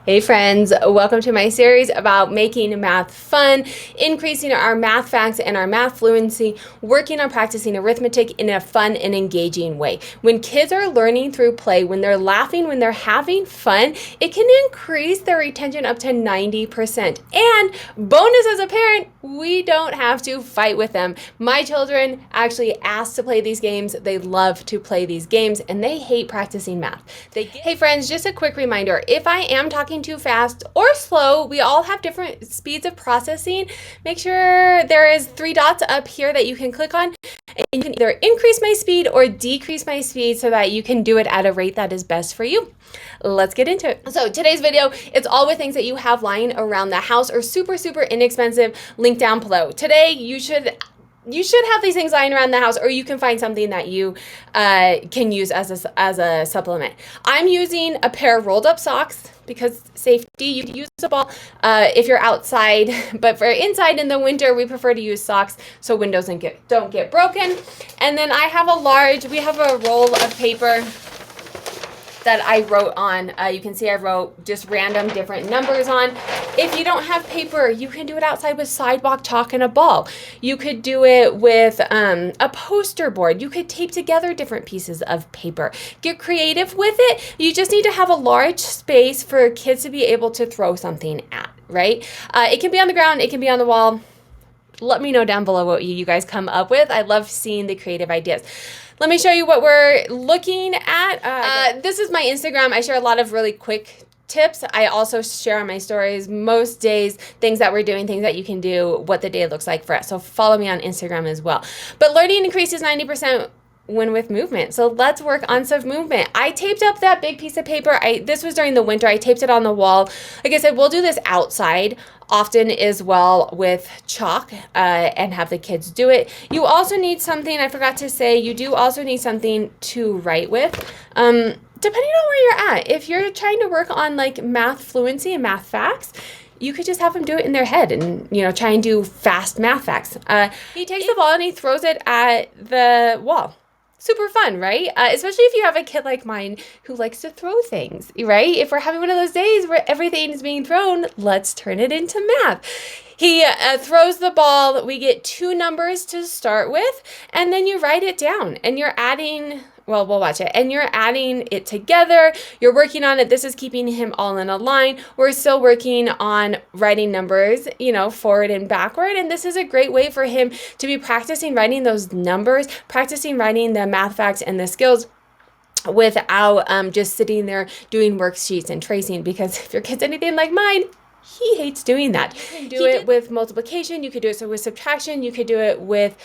Hey friends, welcome to my series about making math fun, increasing our math facts and our math fluency, working on practicing arithmetic in a fun and engaging way. When kids are learning through play, when they're laughing, when they're having fun, it can increase their retention up to 90%. And bonus as a parent, we don't have to fight with them. My children actually ask to play these games. They love to play these games and they hate practicing math. Hey friends, just a quick reminder, if I am talking too fast or slow, we all have different speeds of processing. Make sure there is 3 dots up here that you can click on, and you can either increase my speed or decrease my speed so that you can do it at a rate that is best for you. Let's get into it. So today's video, it's all with things that you have lying around the house or super inexpensive. Link down below. Today you should have these things lying around the house, or you can find something that you can use as a supplement. I'm using a pair of rolled up socks because safety. You can use a ball if you're outside, but for inside in the winter, we prefer to use socks so windows don't get broken. And then we have a roll of paper that I wrote on. You can see I wrote just random different numbers on. If you don't have paper, you can do it outside with sidewalk chalk and a ball. You could do it with a poster board. You could tape together different pieces of paper. Get creative with it. You just need to have a large space for kids to be able to throw something at, right? It can be on the ground, it can be on the wall. Let me know down below what you guys come up with. I love seeing the creative ideas. Let me show you what we're looking at. This is my Instagram. I share a lot of really quick tips. I also share on my stories most days, things that we're doing, things that you can do, what the day looks like for us. So follow me on Instagram as well. But learning increases 90% when with movement. So let's work on some movement. I taped up that big piece of paper. This was during the winter. I taped it on the wall. Like I said, we'll do this outside often as well with chalk and have the kids do it. You also need something, I forgot to say, you do also need something to write with. Depending on where you're at, if you're trying to work on like math fluency and math facts, you could just have them do it in their head and, try and do fast math facts. He takes the ball and he throws it at the wall. Super fun, right? Especially if you have a kid like mine who likes to throw things, right? If we're having one of those days where everything is being thrown, let's turn it into math. He throws the ball. We get 2 numbers to start with, and then you write it down, and you're adding, well, we'll watch it, and you're adding it together. You're working on it. This is keeping him all in a line. We're still working on writing numbers, forward and backward, and this is a great way for him to be practicing writing those numbers, practicing writing the math facts and the skills without just sitting there doing worksheets and tracing, because if your kid's anything like mine, he hates doing that. You can do it with multiplication. You could do it with subtraction. You could do it with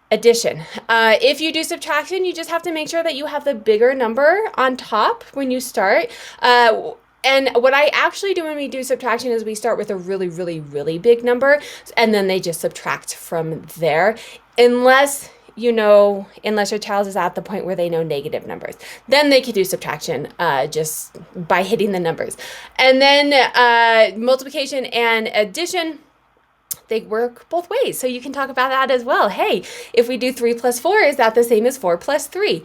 addition. If you do subtraction, you just have to make sure that you have the bigger number on top when you start. And what I actually do when we do subtraction is we start with a really big number, and then they just subtract from there, unless your child is at the point where they know negative numbers. Then they could do subtraction just by hitting the numbers. And then multiplication and addition, they work both ways. So you can talk about that as well. Hey, if we do 3 plus 4, is that the same as 4 plus 3?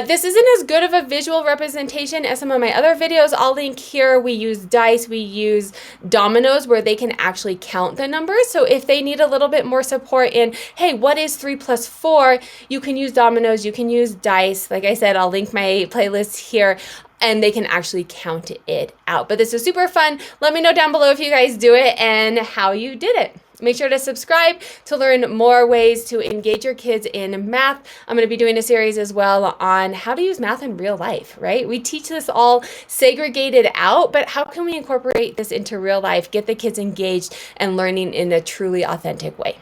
This isn't as good of a visual representation as some of my other videos. I'll link here. We use dice. We use dominoes where they can actually count the numbers. So if they need a little bit more support in, hey, what is 3 plus 4? You can use dominoes. You can use dice. Like I said, I'll link my playlist here, and they can actually count it out. But this is super fun. Let me know down below if you guys do it and how you did it. Make sure to subscribe to learn more ways to engage your kids in math. I'm going to be doing a series as well on how to use math in real life, right? We teach this all segregated out, but how can we incorporate this into real life, get the kids engaged and learning in a truly authentic way?